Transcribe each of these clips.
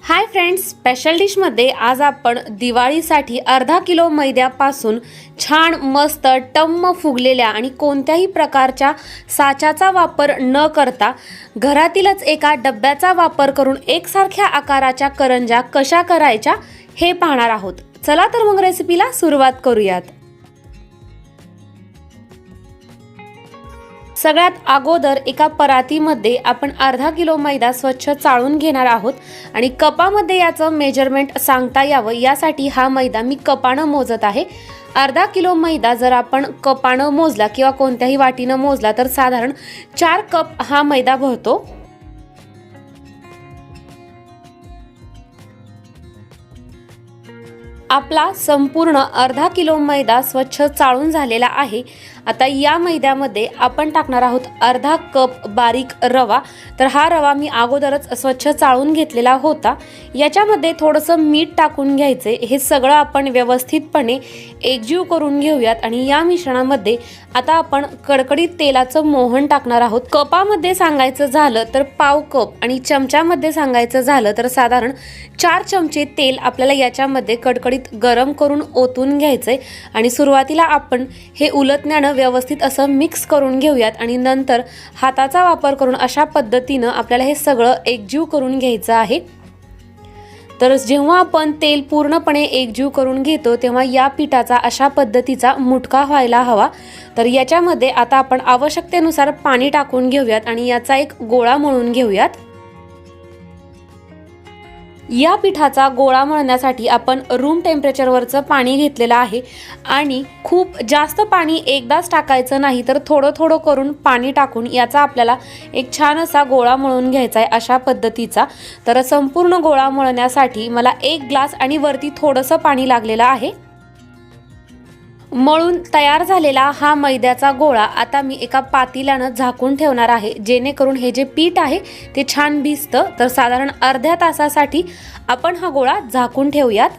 Hi friends, special डिशमध्ये आज आपण दिवाळीसाठी अर्धा किलो मैद्यापासून छान मस्त टम्म फुगलेल्या आणि कोणत्याही प्रकारच्या साच्याचा वापर न करता घरातीलच एका डब्याचा वापर करून एकसारख्या आकाराच्या करंज्या कशा करायच्या हे पाहणार आहोत। चला तर मग रेसिपीला सुरुवात करूयात। सगळ्यात अगोदर एका परातीमध्ये आपण अर्धा किलो मैदा स्वच्छ चाळून घेणार आहोत आणि कपामध्ये याचं मेजरमेंट सांगता यावं यासाठी हा मैदा मी कपानं मोजत आहे। अर्धा किलो मैदा जर आपण कपानं मोजला किंवा कोणत्याही वाटीनं मोजला तर साधारण 4 कप हा मैदा भरतो। आपला संपूर्ण अर्धा किलो मैदा स्वच्छ चाळून झालेला आहे। आता या मैद्यामध्ये आपण टाकणार आहोत अर्धा कप बारीक रवा। तर हा रवा मी अगोदरच स्वच्छ चाळून घेतलेला होता। याच्यामध्ये थोडंसं मीठ टाकून घ्यायचे। हे सगळं आपण व्यवस्थितपणे एकजीव करून घेऊयात आणि या मिश्रणामध्ये आता आपण कडकडीत तेलाचं मोहन टाकणार आहोत। कपामध्ये सांगायचं झालं तर पाव कप आणि चमच्यामध्ये सांगायचं झालं तर साधारण 4 चमचे तेल आपल्याला याच्यामध्ये कडकडीत गरम करून ओतून घ्यायचे आणि सुरुवातीला आपण हे उलटण्यानं व्यवस्थित असं मिक्स करून घेऊयात आणि नंतर हाताचा वापर करून अशा पद्धतीनं आपल्याला हे सगळं एकजीव करून घ्यायचं आहे। तर जेव्हा आपण तेल पूर्णपणे एकजीव करून घेतो तेव्हा या पिठाचा अशा पद्धतीचा मुटका व्हायला हवा। तर याच्यामध्ये आता आपण आवश्यकतेनुसार पाणी टाकून घेऊयात आणि याचा एक गोळा मळून घेऊयात। या पिठाचा गोळा मळण्यासाठी आपण रूम टेम्परेचरवरचं पाणी घेतलेलं आहे आणि खूप जास्त पाणी एकदाच टाकायचं नाही तर थोडं थोडं करून पाणी टाकून याचा आपल्याला एक छान असा गोळा मळून घ्यायचा आहे अशा पद्धतीचा। तर संपूर्ण गोळा मळण्यासाठी मला 1 ग्लास आणि वरती थोडंसं पाणी लागलेलं आहे। मळून तयार झालेला हा मैद्याचा गोळा आता मी एका पातेल्यानं झाकून ठेवणार आहे जेणेकरून हे जे पीठ आहे ते छान भिजतं। तर साधारण अर्ध्या तासासाठी आपण हा गोळा झाकून ठेवूयात।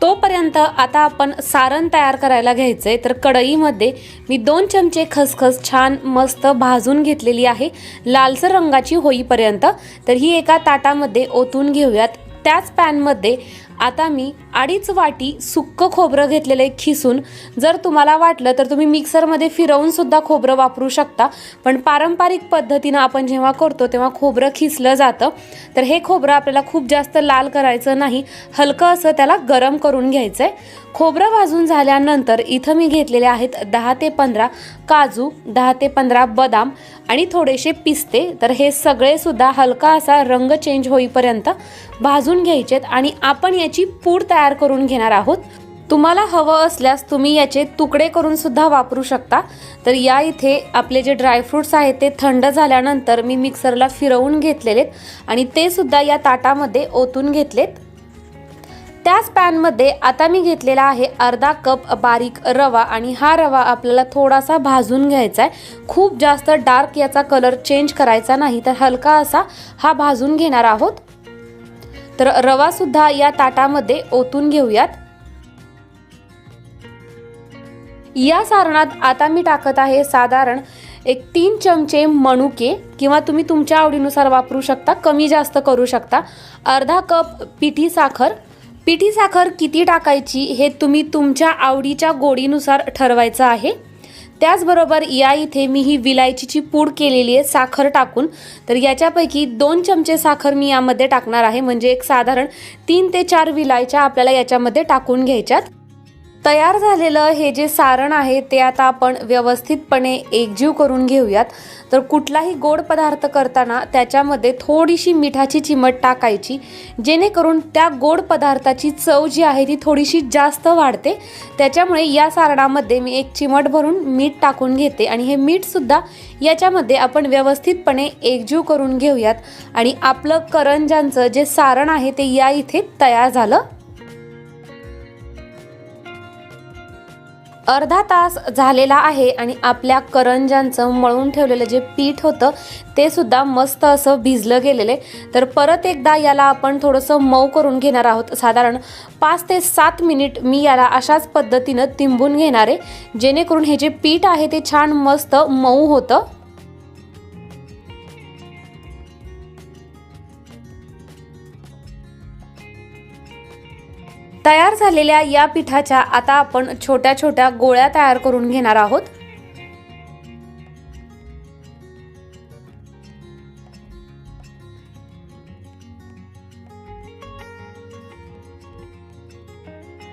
तोपर्यंत आता आपण सारण तयार करायला घ्यायचंय। तर कढईमध्ये मी 2 चमचे खसखस छान मस्त भाजून घेतलेली आहे लालसर रंगाची होईपर्यंत। तर ही एका ताटामध्ये ओतून घेऊयात। त्याच पॅनमध्ये आता मी 2.5 वाटी सुक्क खोबरं घेतलेले खिसून। जर तुम्हाला वाटलं तर तुम्ही मिक्सरमध्ये फिरवून सुद्धा खोबरं वापरू शकता, पण पारंपरिक पद्धतीनं आपण जेव्हा करतो तेव्हा खोबरं खिसलं जातं। तर हे खोबरं आपल्याला खूप जास्त लाल करायचं नाही, हलकं असं त्याला गरम करून घ्यायचंय। खोबरं भाजून झाल्यानंतर इथं मी घेतलेले आहेत 10 ते 15 काजू, 10 ते 15 बदाम आणि थोडेसे पिस्ते। तर हे सगळे सुद्धा हलका असा रंग चेंज होईपर्यंत भाजून घ्यायचेत आणि आपण याची पूड तयार करून घेणार आहोत। तुम्हाला हवं असल्यास तुम्ही याचे तुकडे करून सुद्धा वापरू शकता। तर या इथे आपले जे ड्रायफ्रुट्स आहेत ते थंड झाल्यानंतर मी मिक्सरला फिरवून घेतलेलेत आणि ते सुद्धा या ताटामध्ये ओतून घेतलेत। त्याच पॅनमध्ये आता मी घेतलेला आहे अर्धा कप बारीक रवा आणि हा रवा आपल्याला थोडासा भाजून घ्यायचा आहे। खूप जास्त डार्क याचा कलर चेंज करायचा नाही, तर हलका असा हा भाजून घेणार आहोत। तर रवा सुद्धा या ताटामध्ये ओतून घेऊयात। या सारणात आता मी टाकत आहे साधारण 3 चमचे मनुके किंवा तुम्ही तुमच्या आवडीनुसार वापरू शकता, कमी जास्त करू शकता। अर्धा कप पिठी साखर। पिठी साखर किती टाकायची हे तुम्ही तुमच्या आवडीच्या गोडीनुसार ठरवायचं आहे। त्याचबरोबर या इथे मी ही विलायचीची पूड केलेली आहे साखर टाकून। तर याच्यापैकी 2 चमचे साखर मी यामध्ये टाकणार आहे, म्हणजे एक साधारण 3 ते 4 विलायच्या आपल्याला याच्यामध्ये टाकून घ्यायच्यात। तयार झालेलं हे जे सारण आहे ते आता आपण व्यवस्थितपणे एकजीव करून घेऊयात। तर कुठलाही गोड पदार्थ करताना त्याच्यामध्ये थोडीशी मिठाची चिमट टाकायची जेणेकरून त्या गोड पदार्थाची चव जी आहे ती थोडीशी जास्त वाढते। त्याच्यामुळे या सारणामध्ये मी 1 चिमट भरून मीठ टाकून घेते आणि हे मीठ सुद्धा याच्यामध्ये आपण व्यवस्थितपणे एकजीव करून घेऊयात आणि आपलं करंज्यांचं जे सारण आहे ते या इथे तयार झालं। अर्धा तास झालेला आहे आणि आपल्या करंज्यांचं मळून ठेवलेलं जे पीठ होतं ते सुद्धा मस्त असं भिजलं गेलेले। तर परत एकदा याला आपण थोडंसं मऊ करून घेणार आहोत। साधारण 5 ते 7 मिनिट मी याला अशाच पद्धतीनं तिंबून घेणार आहे जेणेकरून हे जे पीठ आहे ते छान मस्त मऊ होतं। तयार झालेल्या या पिठाच्या आता आपण छोट्या छोट्या गोळ्या तयार करून घेणार आहोत।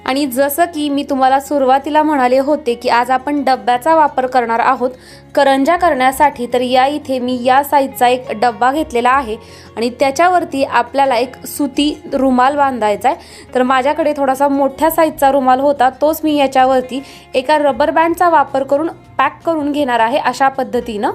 आणि जसं की मी तुम्हाला सुरुवातीला म्हणाले होते की आज आपण डब्याचा वापर करणार आहोत करंजा करण्यासाठी, तर या इथे मी या साईजचा एक डब्बा घेतलेला आहे आणि त्याच्यावरती आपल्याला एक सुती रुमाल बांधायचा आहे। तर माझ्याकडे थोडासा मोठ्या साईजचा रुमाल होता, तोच मी याच्यावरती एका रबर बँडचा वापर करून पॅक करून घेणार आहे अशा पद्धतीनं।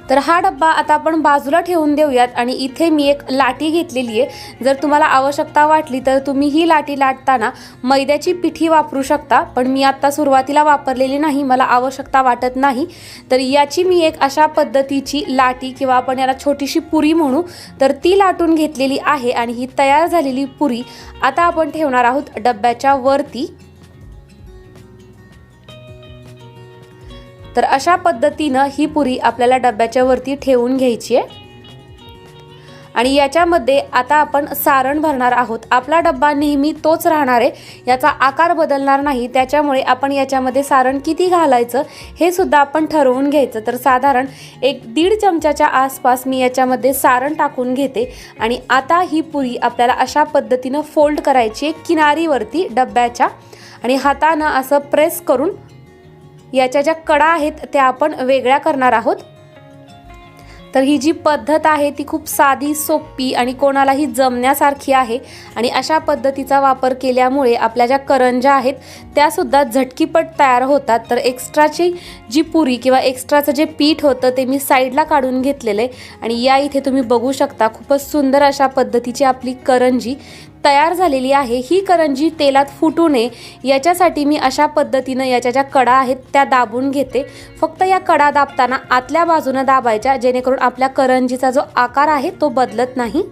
तर हा डब्बा आता आपण बाजूला ठेवून देऊयात आणि इथे मी एक लाटी घेतलेली आहे। जर तुम्हाला आवश्यकता वाटली तर तुम्ही ही लाटी लाटताना मैद्याची पिठी वापरू शकता, पण मी आता सुरुवातीला वापरलेली नाही, मला आवश्यकता वाटत नाही। तर याची मी एक अशा पद्धतीची लाटी किंवा आपण याला छोटीशी पुरी म्हणू, तर ती लाटून घेतलेली आहे आणि ही तयार झालेली पुरी आता आपण ठेवणार आहोत डब्याच्या वरती। तर अशा पद्धतीनं ही पुरी आपल्याला डब्याच्या वरती ठेवून घ्यायची आहे आणि याच्यामध्ये आता आपण सारण भरणार आहोत। आपला डब्बा नेहमी तोच राहणार आहे, याचा आकार बदलणार नाही, त्याच्यामुळे आपण याच्यामध्ये सारण किती घालायचं हे सुद्धा आपण ठरवून घ्यायचं। तर साधारण 1-1.5 चमच्याच्या आसपास मी याच्यामध्ये सारण टाकून घेते आणि आता ही पुरी आपल्याला अशा पद्धतीनं फोल्ड करायची आहे किनारीवरती डब्याच्या आणि हातानं असं प्रेस करून याच्या ज्या कडा आहेत त्या आपण वेगळ्या करणार आहोत। तर ही जी पद्धत आहे ती खूप साधी सोपी आणि कोणालाही जमण्यासारखी आहे आणि अशा पद्धतीचा वापर केल्यामुळे आपल्या ज्या करंजा आहेत त्या सुद्धा झटकीपट तयार होतात। तर एक्स्ट्राची जी पुरी किंवा एक्स्ट्राचं जे पीठ होतं ते मी साईडला काढून घेतलेलं आहे आणि या इथे तुम्ही बघू शकता खूपच सुंदर अशा पद्धतीची आपली करंजी तयार झालेली आहे। ही करंजी तेलात फुटू नये याच्यासाठी मी अशा पद्धतीनं याच्या ज्या कडा आहेत त्या दाबून घेते। फक्त या कडा दाबताना आतल्या बाजूने दाबायच्या, जेणेकरून आपल्या करंजीचा जो आकार आहे तो बदलत नाही।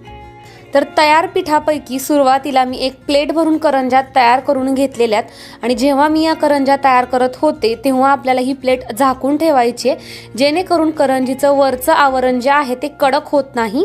तर तयार पिठापैकी सुरुवातीला मी एक प्लेट भरून करंजा तयार करून घेतलेल्या आहेत आणि जेव्हा मी या करंजा तयार करत होते तेव्हा आपल्याला ही प्लेट झाकून ठेवायची आहे, जेणेकरून करंजीचं वरचं आवरण जे आहे ते कडक होत नाही।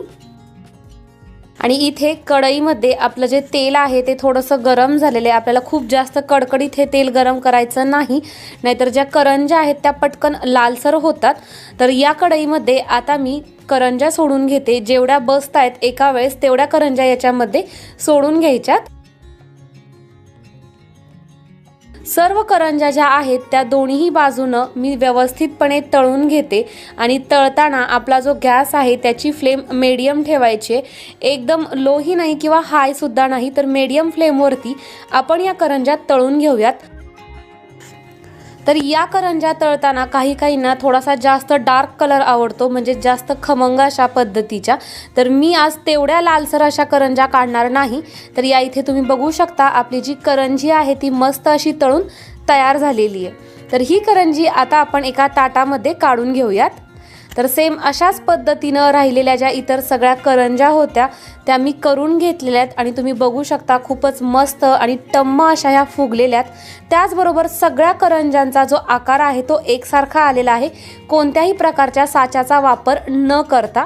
आणि इथे कढईमध्ये आपलं जे तेल आहे ते थोडंसं गरम झालेलं आहे। आपल्याला खूप जास्त कडकडीत हे तेल गरम करायचं नाही, नाहीतर ज्या करंजा आहेत त्या पटकन लालसर होतात। तर या कढईमध्ये आता मी करंजा सोडून घेते, जेवढ्या बसतायत एका वेळेस तेवढ्या करंजा याच्यामध्ये सोडून घ्यायच्यात। सर्व करंजा ज्या आहेत त्या दोन्ही बाजूनं मी व्यवस्थितपणे तळून घेते आणि तळताना आपला जो गॅस आहे त्याची फ्लेम मीडियम ठेवायची आहे, एकदम लोही नाही किंवा हाय सुद्धा नाही, तर मीडियम फ्लेमवरती आपण या करंजा तळून घेऊयात। तर या करंजा तळताना काही काहींना थोडासा जास्त डार्क कलर आवडतो, म्हणजे जास्त खमंग अशा पद्धतीच्या, तर मी आज तेवढ्या लालसर अशा करंजा काढणार नाही। तर या इथे तुम्ही बघू शकता आपली जी करंजी आहे ती मस्त अशी तळून तयार झालेली आहे। तर ही करंजी आता आपण एका ताटामध्ये काढून घेऊयात। तर सेम अशाच पद्धतीनं राहिलेल्या ज्या इतर सगळ्या करंजा होत्या त्या मी करून घेतलेल्या आहेत आणि तुम्ही बघू शकता खूपच मस्त आणि टम्म अशा ह्या फुगलेल्या आहेत। त्याचबरोबर सगळ्या करंजांचा जो आकार आहे तो एकसारखा आलेला आहे, कोणत्याही प्रकारच्या साच्याचा वापर न करता।